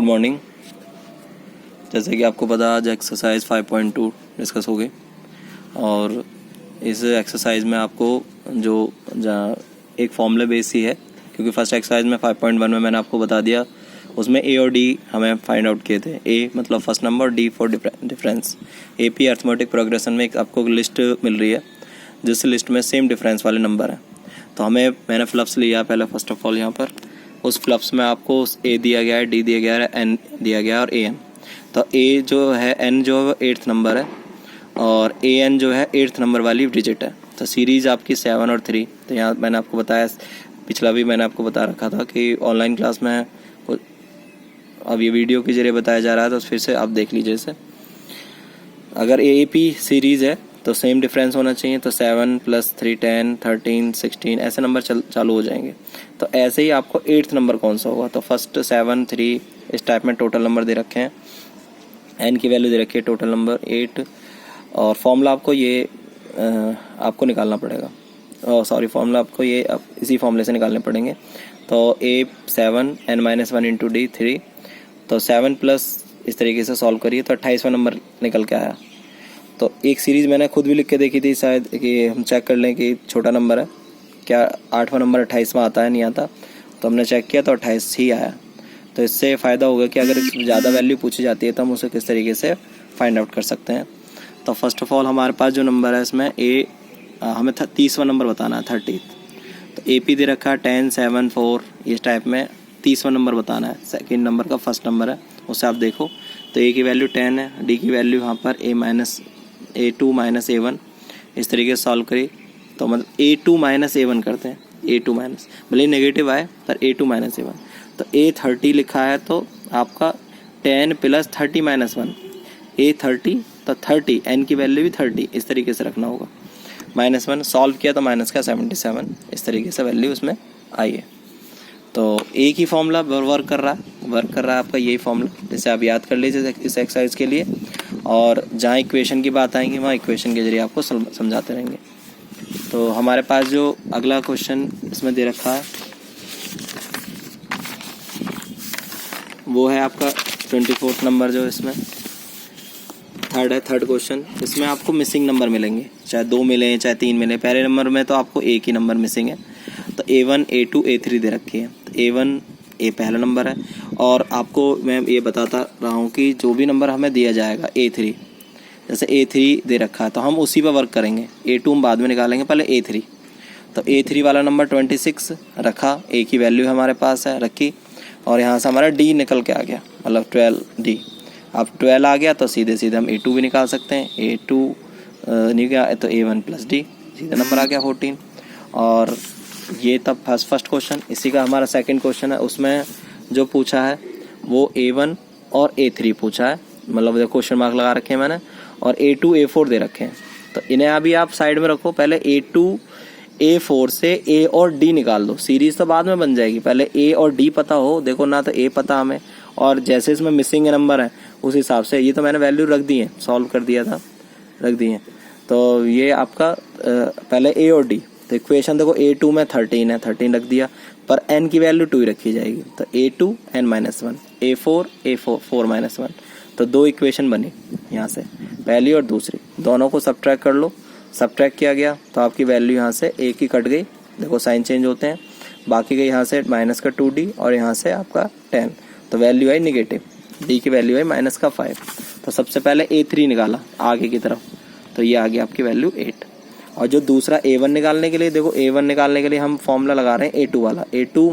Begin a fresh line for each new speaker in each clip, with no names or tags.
Good morning. जैसे कि आपको पता आज एक्सरसाइज 5.2 डिस्कस हो गई और इस एक्सरसाइज में आपको जो एक फॉर्मूला बेस ही है, क्योंकि फर्स्ट एक्सरसाइज में 5.1 में मैंने आपको बता दिया, उसमें ए और डी हमें फाइंड आउट किए थे। ए मतलब first number, D for difference. AP arithmetic progression में एक आपको लिस्ट मिल रही है जिस लिस्ट में सेम डिफरेंस वाले नंबर हैं। तो मैंने फ्लप्स लिया पहले। फर्स्ट ऑफ ऑल यहाँ पर उस फ्लप्स में आपको ए दिया गया है, डी दिया गया है, एन दिया गया है और ए एन। तो ए जो है, एन जो है 8th नंबर है और ए एन जो है 8th नंबर वाली डिजिट है। तो सीरीज़ आपकी 7 और 3। तो यहाँ मैंने आपको बताया, पिछला भी मैंने आपको बता रखा था कि ऑनलाइन क्लास में अब ये वीडियो के जरिए बताया जा रहा है, तो फिर से आप देख लीजिए इसे। अगर ए पी सीरीज़ है तो सेम डिफरेंस होना चाहिए। तो 7 + 3 10 13 16 ऐसे नंबर चालू हो जाएंगे। तो ऐसे ही आपको 8th नंबर कौन सा होगा, तो फर्स्ट 7 3 इस टाइप में टोटल नंबर दे रखे हैं, एन की वैल्यू दे रखी है टोटल नंबर 8। और फॉर्मूला आपको ये आपको निकालना पड़ेगा। सॉरी, फॉर्मूला आपको ये इसी फॉर्मूले से निकालने पड़ेंगे। तो ए 7 n-1 × d 3। तो 7 प्लस इस तरीके से सॉल्व करिए तो 28वां नंबर निकल के आया। तो एक सीरीज़ मैंने खुद भी लिख के देखी थी, शायद कि हम चेक कर लें कि छोटा नंबर है क्या, 8वां नंबर 28वां आता है नहीं आता। तो हमने चेक किया तो 28 ही आया। तो इससे फ़ायदा होगा कि अगर ज़्यादा वैल्यू पूछी जाती है तो हम उसे किस तरीके से फाइंड आउट कर सकते हैं। तो फर्स्ट ऑफ ऑल हमारे पास जो नंबर है इसमें हमें 30वां नंबर बताना है, 30th। तो ए पी दे रखा है 10 7 4 इस टाइप में 30वां नंबर बताना है। सेकेंड नंबर का फर्स्ट नंबर है, उससे आप देखो। तो ए की वैल्यू 10 है, डी की वैल्यू यहाँ पर A2 - A1 इस तरीके से सॉल्व करिए। तो मतलब A2 - A1 करते हैं, A2 माइनस, भले नेगेटिव आए पर A2 - A1। तो A 30 लिखा है तो आपका 10 + 30 - 1 A 30, तो 30 n की वैल्यू भी 30 इस तरीके से रखना होगा। -1 सॉल्व किया तो माइनस का 77 इस तरीके से वैल्यू उसमें आई है। तो एक ही फॉर्मूला वर्क कर रहा है आपका यही फॉर्मूला, जिसे आप याद कर लीजिए इस एक्सरसाइज के लिए। और जहाँ इक्वेशन की बात आएंगी वहाँ इक्वेशन के जरिए आपको समझाते रहेंगे। तो हमारे पास जो अगला क्वेश्चन इसमें दे रखा है वो है आपका 24th नंबर, जो इसमें थर्ड क्वेश्चन। इसमें आपको मिसिंग नंबर मिलेंगे, चाहे 2 मिले चाहे 3 मिले। पहले नंबर में तो आपको एक ही नंबर मिसिंग है। तो A1 A2 A3 दे रखी है। तो A1 पहला नंबर है और आपको मैं ये बताता रहा हूँ कि जो भी नंबर हमें दिया जाएगा A3, जैसे A3 दे रखा है तो हम उसी पर वर्क करेंगे। A2 हम बाद में निकालेंगे, पहले A3। तो A3 वाला नंबर 26 रखा, A की वैल्यू हमारे पास है रखी, और यहाँ से हमारा D निकल के आ गया, मतलब 12D। अब 12 आ गया तो सीधे हम A2 भी निकाल सकते हैं। A2 नहीं गया तो A1 + D, सीधा नंबर आ गया 14। और ये तब फर्स्ट क्वेश्चन। इसी का हमारा सेकंड क्वेश्चन है, उसमें जो पूछा है वो A1 और A3 पूछा है, मतलब क्वेश्चन मार्क लगा रखे हैं मैंने, और A2 A4 दे रखे हैं। तो इन्हें अभी आप साइड में रखो, पहले A2 A4 से A और D निकाल दो। सीरीज तो बाद में बन जाएगी, पहले A और D पता हो। देखो ना, तो A पता हमें, और जैसे इसमें मिसिंग नंबर है उस हिसाब से ये तो मैंने वैल्यू रख दी है, सॉल्व कर दिया था, रख दी है। तो ये आपका पहले A और D। तो इक्वेशन देखो, A2 में 13 है, 13 रख दिया, पर n की वैल्यू 2 ही रखी जाएगी। तो A2 n-1, A4 4 - 1। तो 2 इक्वेशन बनी यहाँ से, पहली और दूसरी, दोनों को सब्ट्रैक्ट कर लो। सब्ट्रैक्ट किया गया तो आपकी वैल्यू यहाँ से एक ही कट गई, देखो साइन चेंज होते हैं। बाकी गई यहाँ से माइनस का 2D और यहाँ से आपका 10, तो वैल्यू आई निगेटिव। D की वैल्यू आई -5। तो सबसे पहले A3 निकाला आगे की तरफ, तो ये आ गया आपकी वैल्यू 8। और जो दूसरा A1 निकालने के लिए, देखो A1 निकालने के लिए हम फॉर्मूला लगा रहे हैं A2 वाला। A2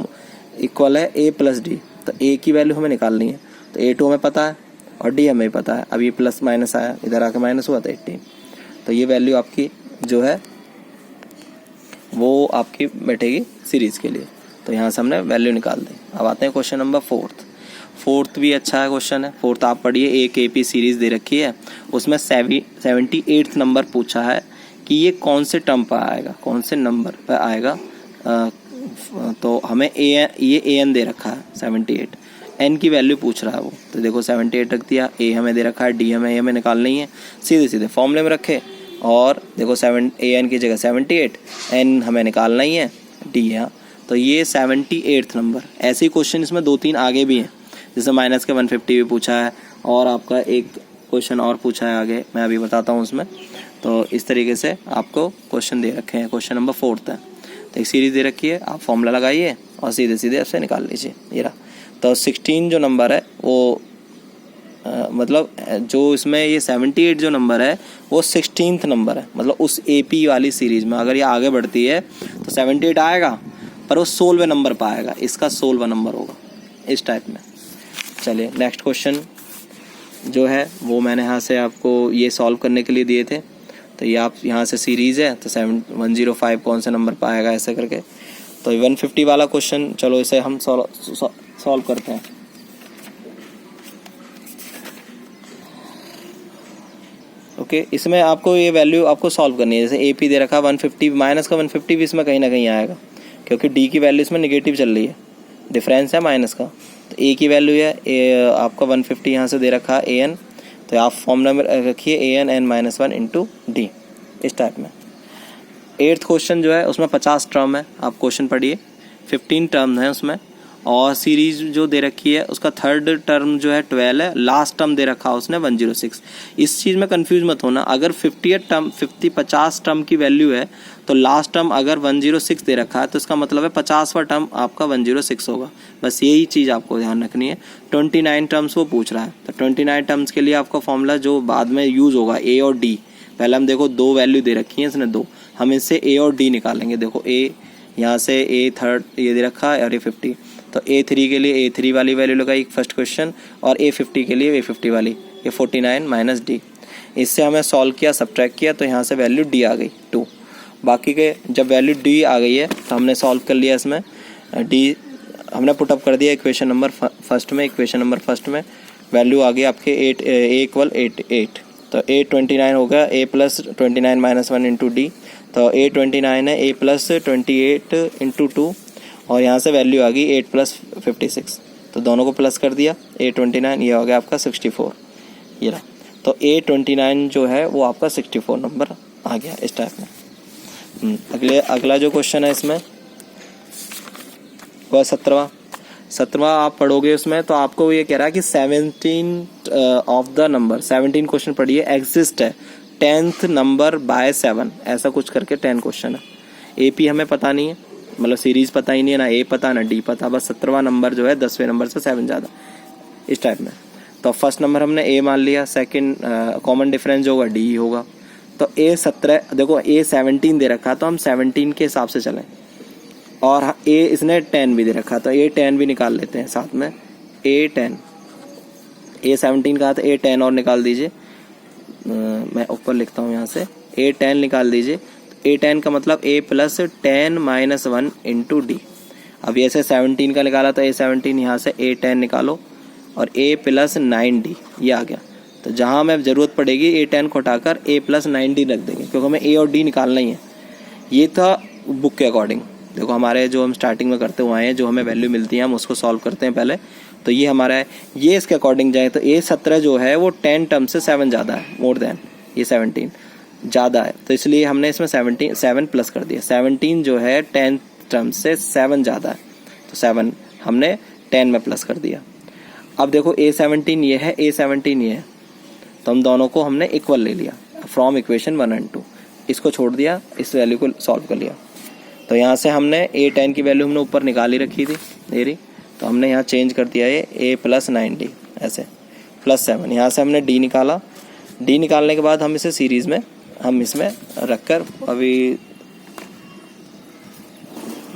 = है A + D। तो A की वैल्यू हमें निकालनी है, तो A2 हमें पता है और D हमें पता है। अब ये प्लस माइनस आया, इधर आके माइनस हुआ, तो 18। तो ये वैल्यू आपकी जो है वो आपकी बैठेगी सीरीज़ के लिए। तो यहाँ से हमने वैल्यू निकाल दी। अब आते हैं क्वेश्चन नंबर 4th भी अच्छा है क्वेश्चन है। 4th आप पढ़िए, एक AP सीरीज़ दे रखी है, उसमें 78th नंबर पूछा है कि ये कौन से टर्म पर आएगा, कौन से नंबर पर आएगा। तो हमें ये AN दे रखा है 78, N की वैल्यू पूछ रहा है वो। तो देखो 78 रख दिया, A हमें दे रखा है, D हमें निकालनी है, सीधे फॉर्मूले में रखे। और देखो AN की जगह 78, N हमें निकालना ही है, D यहाँ। तो ये 78th नंबर। ऐसे ही क्वेश्चन इसमें 2-3 आगे भी हैं, जैसे माइनस के 150 भी पूछा है, और आपका एक क्वेश्चन और पूछा है आगे, मैं अभी बताता हूँ उसमें। तो इस तरीके से आपको क्वेश्चन दे रखे हैं। क्वेश्चन नंबर 4 है, तो एक सीरीज़ दे रखी है, आप फॉर्मूला लगाइए और सीधे सीधे ऐसे निकाल लीजिए। ये रहा। तो 16 जो नंबर है वो मतलब जो इसमें ये 78 जो नंबर है वो 16th नंबर है, मतलब उस AP वाली सीरीज़ में अगर ये आगे बढ़ती है तो 78 आएगा, पर वो 16वें नंबर पर आएगा, इसका 16वां नंबर होगा, इस टाइप में। चलिए नेक्स्ट क्वेश्चन जो है वो मैंने यहाँ से आपको ये सॉल्व करने के लिए दिए थे। तो ये आप यहाँ से सीरीज़ है, तो 105 कौन सा नंबर पर आएगा ऐसे करके। तो 150 वाला क्वेश्चन, चलो इसे हम सॉल्व करते हैं। ओके, इसमें आपको ये वैल्यू आपको सॉल्व करनी है। जैसे AP दे रखा 150, माइनस का 150 भी इसमें कहीं ना कहीं आएगा, क्योंकि D की वैल्यू इसमें निगेटिव चल रही है, डिफरेंस है माइनस का। तो A की वैल्यू है आपका 150 यहाँ से दे रखा है AN, तो आप फॉर्मूला में रखिए AN(n-1) इंटू D, इस टाइप में। 8th क्वेश्चन जो है उसमें 50 टर्म है, आप क्वेश्चन पढ़िए। 15 टर्म है उसमें, और सीरीज जो दे रखी है उसका थर्ड टर्म जो है 12 है, लास्ट टर्म दे रखा है उसने 106। इस चीज़ में कंफ्यूज मत होना, अगर 50 टर्म की वैल्यू है तो लास्ट टर्म अगर 106 दे रखा है तो इसका मतलब है 50वां टर्म आपका 106 होगा। बस यही चीज़ आपको ध्यान रखनी है। 29 टर्म्स वो पूछ रहा है, तो 29 टर्म्स के लिए आपका फॉर्मूला जो बाद में यूज़ होगा A और D। पहले हम देखो 2 वैल्यू दे रखी है इसने 2, हम इससे A और D निकालेंगे। देखो A यहाँ से A थर्ड ये दे रखा है और A50, तो A3 के लिए A3 वाली वैल्यू लगाई फर्स्ट क्वेश्चन, और A50 के लिए A50 वाली, ये 49 माइनस D। इससे हमें सॉल्व किया, सब्ट्रैक्ट किया, तो यहाँ से वैल्यू D आ गई 2। बाकी के जब वैल्यू D आ गई है तो हमने सॉल्व कर लिया, इसमें D हमने पुटअप कर दिया इक्वेशन नंबर फर्स्ट में। इक्वेशन नंबर फर्स्ट में वैल्यू आ गई आपके 8 तो 829 हो गया A plus 29 minus 1 into D, तो 829 है A प्लस 28 इंटू 2, और यहाँ से वैल्यू आ गई 8 प्लस 56, तो दोनों को प्लस कर दिया 829, ये हो गया आपका 64, ये रहा। तो 829 जो है वो आपका 64 नंबर आ गया, इस टाइप में। अगला जो क्वेश्चन है इसमें वह 17वां आप पढ़ोगे उसमें, तो आपको ये कह रहा है कि 17 ऑफ द नंबर, 17 क्वेश्चन पढ़िए, एग्जिस्ट है 10th नंबर बाय 7, ऐसा कुछ करके 10 क्वेश्चन है। AP हमें पता नहीं है, मतलब सीरीज़ पता ही नहीं है, ना A पता ना D पता, बस 17वां नंबर जो है 10वें नंबर से 7 ज़्यादा, इस टाइप में। तो फर्स्ट नंबर हमने A मान लिया, सेकंड कॉमन डिफरेंस जो होगा D होगा। तो A17, देखो A17 दे रखा, तो हम 17 के हिसाब से चलें, और A इसने 10 भी दे रखा, तो A10 भी निकाल लेते हैं साथ में। A10, A17 कहा था, A10 और निकाल दीजिए, मैं ऊपर लिखता हूँ यहाँ से, A10 निकाल दीजिए। A10 का मतलब A plus 10 minus 1 into D। अब ये से 17 का निकाला था A17, यहाँ से A10 निकालो और A प्लस 9D, ये आ गया। तो जहाँ हमें ज़रूरत पड़ेगी A10 को हटाकर A प्लस 9D रख देंगे, क्योंकि हमें A और D निकालना ही है। ये था बुक के अकॉर्डिंग। देखो हमारे जो हम स्टार्टिंग में करते हुए आए हैं, जो हमें वैल्यू मिलती है हम उसको सॉल्व करते हैं पहले। तो ये हमारा है, ये इसके अकॉर्डिंग जाए तो A17 जो है वो 10 टर्म से 7 ज़्यादा है, मोर देन ये 17 ज़्यादा है, तो इसलिए हमने इसमें 7 प्लस कर दिया। 17 जो है 10 टर्म से 7 ज़्यादा है, तो 7 हमने 10 में प्लस कर दिया। अब देखो A17 ये है, A17 ये है, तो हम दोनों को हमने इक्वल ले लिया फ्रॉम इक्वेशन 1 और 2, इसको छोड़ दिया, इस वैल्यू को सॉल्व कर लिया। तो यहाँ से हमने A10 की वैल्यू हमने ऊपर निकाल ही रखी थी मेरी, तो हमने यहाँ चेंज कर दिया है A प्लस 9D ऐसे प्लस 7। यहाँ से हमने D निकाला, D निकालने के बाद हम इसे सीरीज़ में हम इसमें रखकर अभी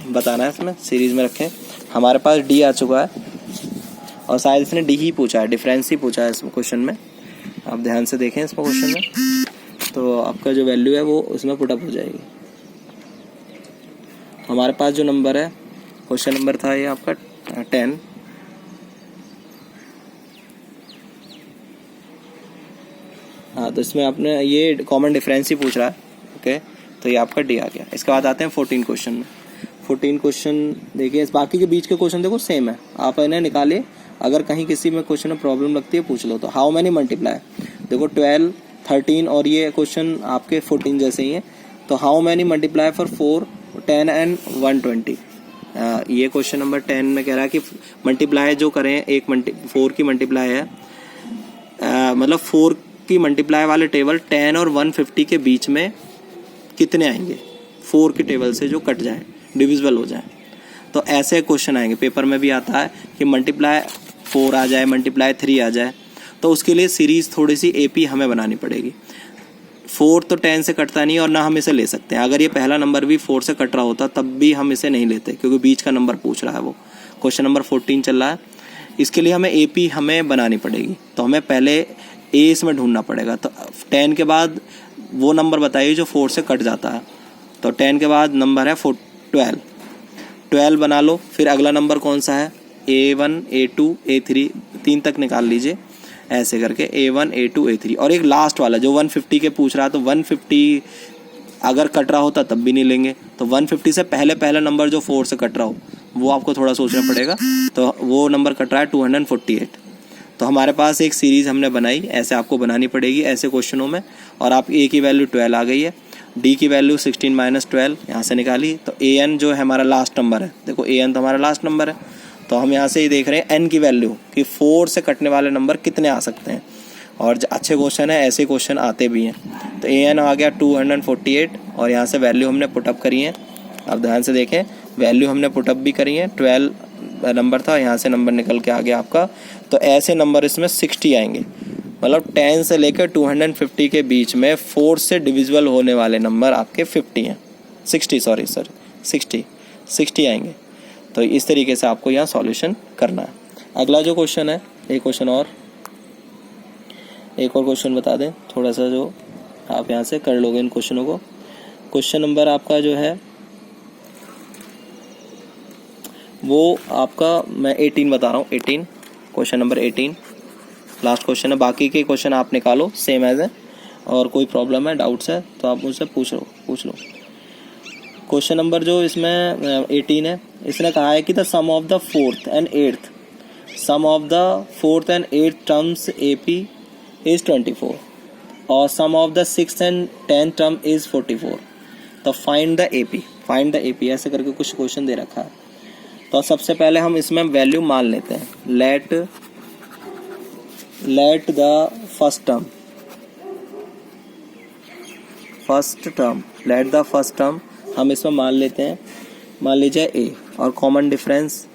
बताना है, इसमें सीरीज़ में रखें। हमारे पास D आ चुका है, और शायद इसने D ही पूछा है, डिफरेंस ही पूछा है इस क्वेश्चन में। आप ध्यान से देखें इसमें क्वेश्चन में, तो आपका जो वैल्यू है वो उसमें पुटअप हो जाएगी। हमारे पास जो नंबर है, क्वेश्चन नंबर था ये आपका 10, हाँ, तो इसमें आपने ये कॉमन डिफरेंस ही पूछ रहा है। ओके, तो ये आपका D आ गया। इसके बाद आते हैं 14 क्वेश्चन में। 14 क्वेश्चन देखिए, इस बाकी के बीच के क्वेश्चन देखो सेम है, आप इन्हें निकालिए। अगर कहीं किसी में क्वेश्चन में प्रॉब्लम लगती है पूछ लो। तो हाउ मैनी मल्टीप्लाई, देखो 12, 13 और ये क्वेश्चन आपके 14 जैसे ही हैं। तो how many multiply for 4, 10 and 120, ये क्वेश्चन नंबर 10 में कह रहा है कि मल्टीप्लाई जो करें 4 की मल्टीप्लाई है, मतलब 4 की मल्टीप्लाई वाले टेबल 10 और 150 के बीच में कितने आएंगे 4 के टेबल से जो कट जाए, डिविजिबल हो जाए। तो ऐसे क्वेश्चन आएंगे, पेपर में भी आता है कि मल्टीप्लाई 4 आ जाए, मल्टीप्लाई 3 आ जाए, तो उसके लिए सीरीज़ थोड़ी सी AP हमें बनानी पड़ेगी। 4 तो 10 से कटता नहीं और ना हम इसे ले सकते हैं। अगर ये पहला नंबर भी 4 से कट रहा होता तब भी हम इसे नहीं लेते, क्योंकि बीच का नंबर पूछ रहा है वो। क्वेश्चन नंबर 14 चल रहा है, इसके लिए हमें AP हमें बनानी पड़ेगी। तो हमें पहले A इसमें ढूंढना पड़ेगा। तो 10 के बाद वो नंबर बताइए जो 4 से कट जाता है। तो 10 के बाद नंबर है 12 बना लो। फिर अगला नंबर कौन सा है, A1 A2 A3, 3 तक निकाल लीजिए ऐसे करके, A1 A2 A3। और एक लास्ट वाला जो 150 के पूछ रहा है, तो 150 अगर कट रहा होता तब भी नहीं लेंगे। तो 150 से पहला नंबर जो 4 से कट रहा हो वो आपको थोड़ा सोचना पड़ेगा। तो वो नंबर कट रहा है 248। तो हमारे पास एक सीरीज़ हमने बनाई, ऐसे आपको बनानी पड़ेगी ऐसे क्वेश्चनों में। और आप A की वैल्यू 12 आ गई है, D की वैल्यू 16 - 12 यहाँ से निकाली। तो AN जो है हमारा लास्ट नंबर है, देखो AN तो हमारा लास्ट नंबर है। तो हम यहाँ से ही देख रहे हैं N की वैल्यू कि 4 से कटने वाले नंबर कितने आ सकते हैं। और अच्छे क्वेश्चन है, ऐसे क्वेश्चन आते भी हैं। तो AN आ गया 248 और यहाँ से वैल्यू हमने पुटअप करी है। अब ध्यान से देखें, वैल्यू हमने पुटअप भी करी है। 12 नंबर था, यहाँ से नंबर निकल के आ गया आपका। तो ऐसे नंबर इसमें 60 आएंगे, मतलब 10 से लेकर 250 के बीच में 4 से डिविजिबल होने वाले नंबर आपके 60 आएंगे। तो इस तरीके से आपको यहाँ सॉल्यूशन करना है। अगला जो क्वेश्चन है, एक और क्वेश्चन बता दें थोड़ा सा, जो आप यहाँ से कर लोगे इन क्वेश्चनों को। क्वेश्चन नंबर आपका जो है वो आपका मैं 18 बता रहा हूँ। 18 क्वेश्चन नंबर 18 लास्ट क्वेश्चन है। बाकी के क्वेश्चन आप निकालो सेम एज है, और कोई प्रॉब्लम है, डाउट्स है तो आप मुझसे पूछ लो। क्वेश्चन नंबर जो इसमें 18 है, इसने कहा है कि the sum of the 4th and 8th terms AP is 24 और sum of the 6th and 10th term is 44। तो फाइंड द AP ऐसे करके कुछ क्वेश्चन दे रखा है। तो सबसे पहले हम इसमें वैल्यू मान लेते हैं। लेट द फर्स्ट टर्म हम इसमें मान लेते हैं, मान लीजिए A, और कॉमन डिफरेंस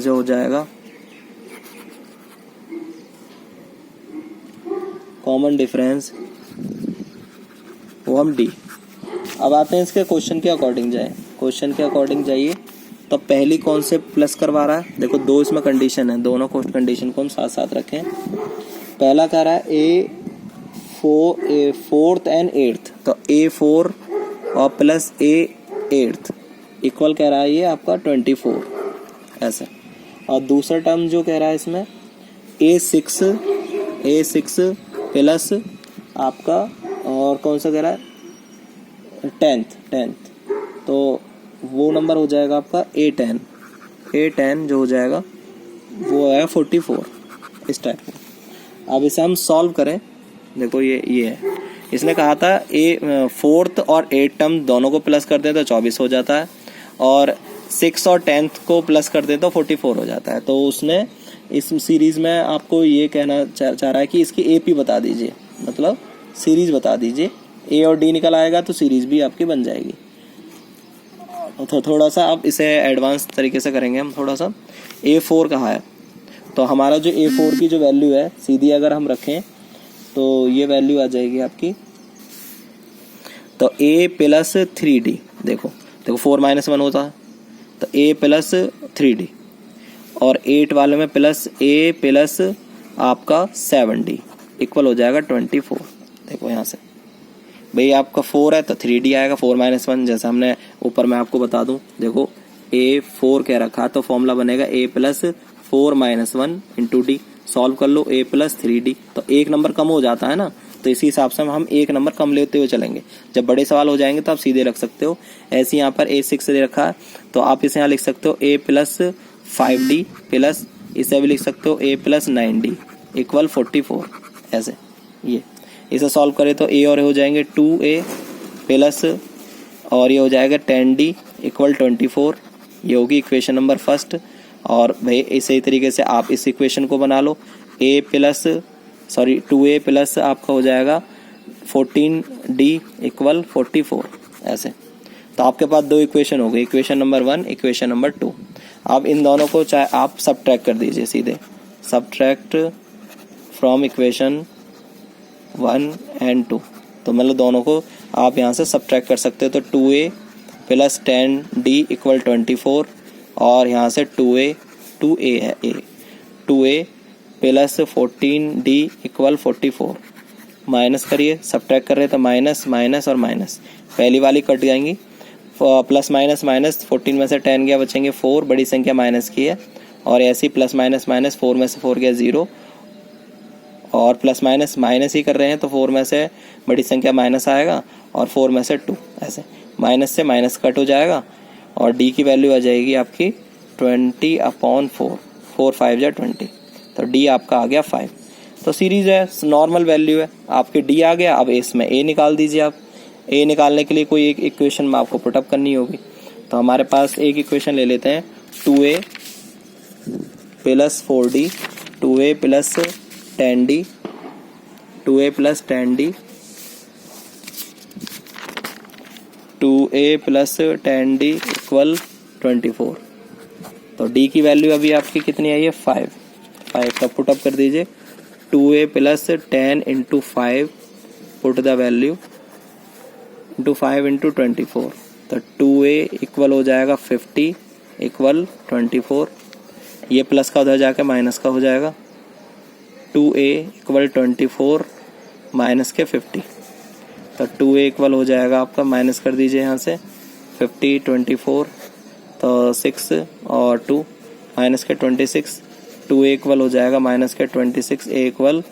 जो हो जाएगा, कॉमन डिफरेंस वो हम D। अब आते हैं इसके क्वेश्चन के अकॉर्डिंग जाइए। तो पहली कौन से प्लस करवा रहा है, देखो 2 इसमें कंडीशन है, दोनों कंडीशन को हम साथ साथ रखें। पहला कह रहा है A4th and 8th, तो A4 और प्लस A8 इक्वल कह रहा है ये आपका 24 ऐसा। और दूसरा टर्म जो कह रहा है इसमें A6 प्लस आपका, और कौन सा कह रहा है 10th, तो वो नंबर हो जाएगा आपका A10 जो हो जाएगा वो है 44 इस टाइप में। अब इसे हम सॉल्व करें, देखो ये है, इसने कहा था 4th और 8th टर्म दोनों को प्लस कर दें तो 24 हो जाता है, और 6 और 10th को प्लस कर दें तो 44 हो जाता है। तो उसने इस सीरीज में आपको ये कहना चाह रहा है कि इसकी AP बता दीजिए, मतलब सीरीज बता दीजिए। A और D निकल आएगा तो सीरीज भी आपकी बन जाएगी। तो थोड़ा सा अब इसे एडवांस तरीके से करेंगे हम। थोड़ा सा A4 कहा है, तो हमारा जो A4 की जो वैल्यू है सीधी अगर हम रखें तो ये वैल्यू आ जाएगी आपकी, तो A प्लस 3D, देखो 4 - 1 होता है, तो A प्लस 3D, और 8 वाले में प्लस A प्लस आपका 7D इक्वल हो जाएगा 24। देखो यहाँ से भाई आपका 4 है तो 3D आएगा, 4 - 1 जैसा हमने ऊपर मैं आपको बता दूं। देखो A4 कह रखा तो फॉर्मूला बनेगा A plus 4 - 1 into D। Solve कर लो A प्लस 3D, तो एक नंबर कम हो जाता है ना, तो इसी हिसाब से हम एक नंबर कम लेते हुए चलेंगे। जब बड़े सवाल हो जाएंगे तो आप सीधे रख सकते हो। ऐसे यहाँ पर A6 दे रखा है तो आप इसे यहाँ लिख सकते हो A प्लस 5D प्लस, इसे भी लिख सकते हो A प्लस 9D इक्वल 44 ऐसे। ये इसे सॉल्व करें तो A और A हो जाएंगे 2A प्लस और ये हो जाएगा 10d इक्वल 24, ये होगी इक्वेशन नंबर फर्स्ट। और भाई इसी तरीके से आप इस इक्वेशन को बना लो, 2a प्लस आपका हो जाएगा 14d इक्वल 44 ऐसे। तो आपके पास दो इक्वेशन हो गई, इक्वेशन नंबर 1, इक्वेशन नंबर 2। अब इन दोनों को चाहे आप सबट्रैक्ट कर दीजिए सीधे, सबट्रैक्ट फ्रॉम इक्वेशन 1 एंड 2। तो मतलब दोनों को आप यहाँ से सबट्रैक्ट कर सकते हो। तो 2a प्लस 10d इक्वल 24 और यहाँ से 2a है, 2a plus 14d equal 44। Minus करिए, सबट्रैक्ट कर रहे तो माइनस माइनस और माइनस, पहली वाली कट जाएंगी, प्लस माइनस माइनस, 14 में से 10 गया, बचेंगे 4, बड़ी संख्या माइनस की है। और ऐसे ही प्लस माइनस माइनस, 4 में से 4 गया 0, और प्लस माइनस माइनस ही कर रहे हैं तो 4 में से बड़ी संख्या माइनस आएगा और 4 में से 2, ऐसे माइनस से माइनस कट हो जाएगा और d की वैल्यू आ जाएगी आपकी 20/4, 4 5 जा 20, तो d आपका आ गया 5। तो सीरीज है, नॉर्मल वैल्यू है, आपके d आ गया। अब इसमें a निकाल दीजिए आप। a निकालने के लिए कोई एक इक्वेशन में आपको पुटअप करनी होगी। तो हमारे पास एक इक्वेशन ले लेते हैं, 2a plus 4d, 2a plus 10d, 2a plus 10d, 2a plus 10d equal 24। तो d की वैल्यू अभी आपकी कितनी आई है, 5 का पुटअप कर दीजिए। 2a plus 10 into 5, put the value into 5 into 24। तो 2a इक्वल हो जाएगा 50 इक्वल 24, ये प्लस का उधर जाके माइनस का हो जाएगा। 2a इक्वल 24 माइनस के 50, तो 2a इक्वल हो जाएगा आपका, माइनस कर दीजिए यहाँ से 50 24, तो 6 और 2 माइनस के 26, 2a इक्वल हो जाएगा माइनस के 26, a इक्वल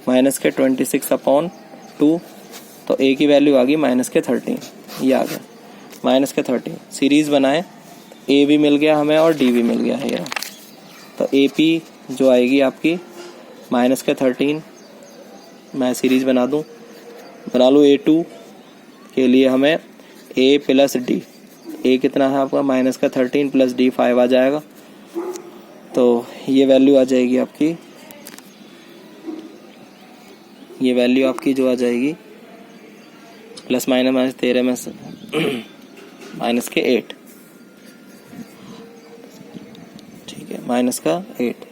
माइनस के 26/2। तो a की वैल्यू आ गई माइनस के 13, ये आ गया माइनस के 13। सीरीज बनाए, a भी मिल गया हमें और d भी मिल गया है ये। तो AP जो आएगी आपकी माइनस के 13, मैं सीरीज बना दूं, बना लो। A2 के लिए हमें a प्लस d, a कितना है आपका माइनस का 13 प्लस d 5 आ जाएगा। तो ये वैल्यू आ जाएगी आपकी, ये वैल्यू आपकी जो आ जाएगी प्लस माइनस माइनस 13 में से माइनस के 8, ठीक है, माइनस का 8,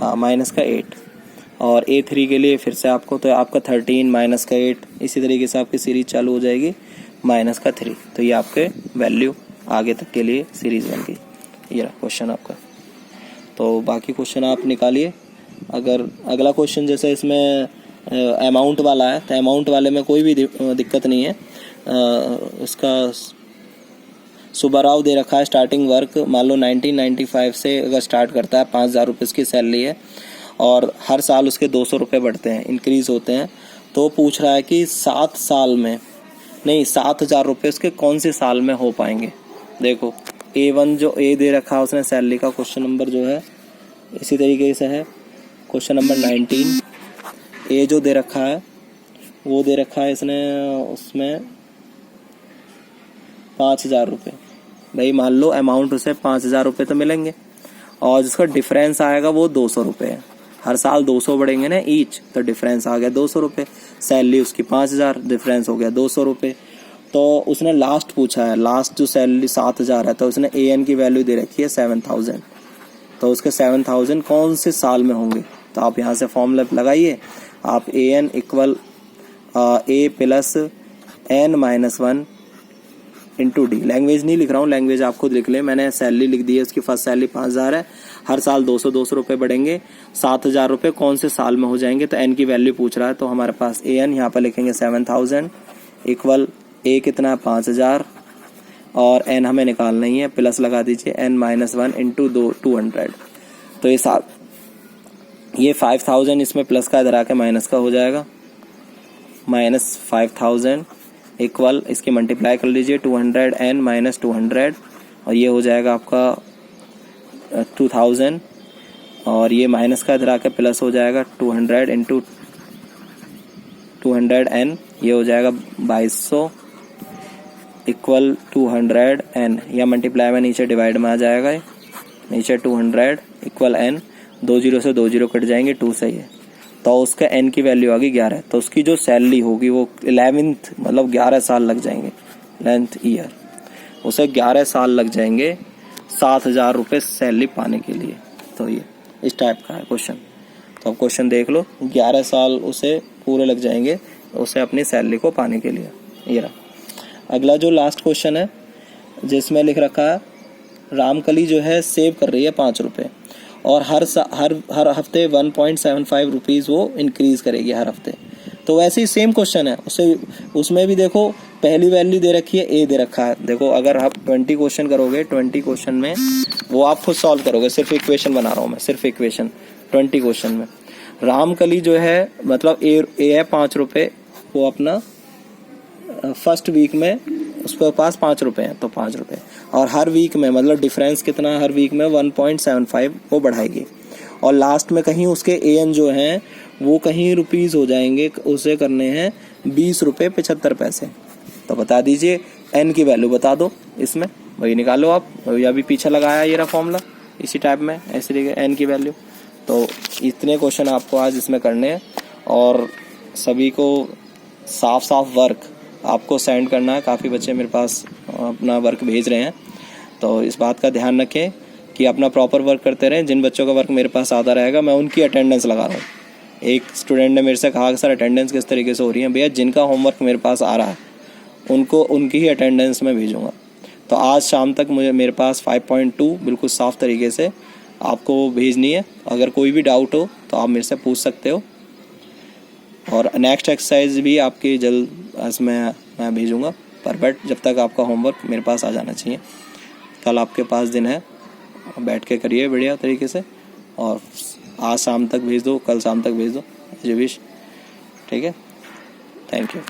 हाँ माइनस का 8। और A3 के लिए फिर से आपको, तो आपका 13 माइनस का 8, इसी तरीके से आपकी सीरीज चालू हो जाएगी माइनस का 3। तो ये आपके वैल्यू आगे तक के लिए सीरीज बन गई। ये रहा क्वेश्चन आपका। तो बाकी क्वेश्चन आप निकालिए। अगर अगला क्वेश्चन जैसे इसमें अमाउंट वाला है, तो अमाउंट वाले में कोई भी दिक्कत नहीं है। इसका सुब्बाराव दे रखा है, स्टार्टिंग वर्क मान लो 1995 से अगर स्टार्ट करता है, 5,000 रुपये उसकी सैलरी है और हर साल उसके 200 रुपये बढ़ते हैं, इंक्रीज़ होते हैं। तो पूछ रहा है कि 7 साल में, नहीं 7,000 रुपये उसके कौन से साल में हो पाएंगे। देखो A1 जो A दे रखा है उसने सैलरी का, क्वेश्चन नंबर जो है इसी तरीके से है। क्वेश्चन नंबर 19 A जो दे रखा है वो दे रखा है इसने, उसमें 5,000 रुपये। भाई मान लो अमाउंट उसे 5,000 रुपये तो मिलेंगे और जिसका डिफरेंस आएगा वो 200 रुपये है। हर साल 200 बढ़ेंगे ना ईच, तो डिफरेंस आ गया 200 रुपये। सैलरी उसकी 5,000, डिफरेंस हो गया 200 रुपये। तो उसने लास्ट पूछा है, लास्ट जो सैलरी 7,000 है, तो उसने AN की वैल्यू दे रखी है 7,000। तो उसके 7,000 कौन से साल में होंगे। तो आप यहाँ से फॉर्मूला लगाइए, आप AN equal A plus N-1 into D. Language नहीं लिख रहा हूँ, लैंग्वेज आप खुद लिख लें। मैंने सैलरी लिख दी है, उसकी फर्स्ट सैलरी 5,000 है, हर साल 200 रुपये बढ़ेंगे, 7,000 रुपये कौन से साल में हो जाएंगे। तो N की वैल्यू पूछ रहा है, तो हमारे पास AN यहाँ पर लिखेंगे 7,000 इक्वल A कितना है 5,000 और N हमें निकालना ही है, प्लस लगा दीजिए N-1 इंटू 200। तो ये 5,000 इसमें प्लस का इधर आके माइनस का हो जाएगा, माइनस 5,000 इक्वल इसकी मल्टीप्लाई कर लीजिए 200 N माइनस 200 और ये हो जाएगा आपका 2,000 और ये माइनस का इधर आके प्लस हो जाएगा 200 इंटू 200n, ये हो जाएगा 2200 इक्वल 200n, या मल्टीप्लाई में नीचे डिवाइड में आ जाएगा, नीचे 200 इक्वल n, 2 जीरो से 2 जीरो कट जाएंगे, 2 से ही है, तो उसका n की वैल्यू आ गई 11। तो उसकी जो सैलरी होगी वो 11th मतलब 11 साल लग जाएंगे, 11th ईयर, उसे 11 साल लग जाएंगे 7,000 रुपये सैलरी पाने के लिए। तो ये इस टाइप का है क्वेश्चन। तो अब क्वेश्चन देख लो, 11 साल उसे पूरे लग जाएंगे उसे अपनी सैलरी को पाने के लिए। ये रहा अगला जो लास्ट क्वेश्चन है, जिसमें लिख रखा है रामकली जो है सेव कर रही है 5 रुपये और हर हफ्ते 1.75 रुपीज़ वो इंक्रीज़ करेगी हर हफ्ते। तो वैसे ही सेम क्वेश्चन है, उसमें भी देखो पहली वैल्यू दे रखी है, ए दे रखा है। देखो अगर आप 20 क्वेश्चन करोगे, 20 क्वेश्चन में वो आप खुद सॉल्व करोगे, सिर्फ इक्वेशन बना रहा हूँ मैं, सिर्फ इक्वेशन 20 क्वेश्चन में। रामकली जो है मतलब ए है 5 रुपये, वो अपना फर्स्ट वीक में उसके पास 5 रुपये हैं, तो 5 रुपये, और हर वीक में मतलब डिफरेंस कितना है, हर वीक में 1.75 वो बढ़ाएगी, और लास्ट में कहीं उसके एन जो हैं वो कहीं रुपीज़ हो जाएंगे, उसे करने हैं 20 रुपये 75 पैसे। तो बता दीजिए एन की वैल्यू बता दो, इसमें वही निकालो आप, वही अभी पीछे लगाया ये रहा फॉर्मूला, इसी टाइप में ऐसे लिखे एन की वैल्यू। तो इतने क्वेश्चन आपको आज इसमें करने हैं, और सभी को साफ वर्क आपको सेंड करना है। काफ़ी बच्चे मेरे पास अपना वर्क भेज रहे हैं, तो इस बात का ध्यान रखें कि अपना प्रॉपर वर्क करते रहें। जिन बच्चों का वर्क मेरे पास आता रहेगा मैं उनकी अटेंडेंस लगा रहा हूँ। एक स्टूडेंट ने मेरे से कहा कि सर अटेंडेंस किस तरीके से हो रही है? भैया जिनका होमवर्क मेरे पास आ रहा है उनको उनकी ही अटेंडेंस में भेजूँगा। तो आज शाम तक मेरे पास 5.2 बिल्कुल साफ़ तरीके से आपको भेजनी है। अगर कोई भी डाउट हो तो आप मेरे से पूछ सकते हो, और नेक्स्ट एक्सरसाइज भी आपकी जल्द इसमें मैं भेजूँगा, बट जब तक आपका होमवर्क मेरे पास आ जाना चाहिए। कल आपके पास दिन है, बैठ के करिए बढ़िया तरीके से, और आज शाम तक भेज दो, कल शाम तक भेज दो, जो विश। ठीक है, थैंक यू।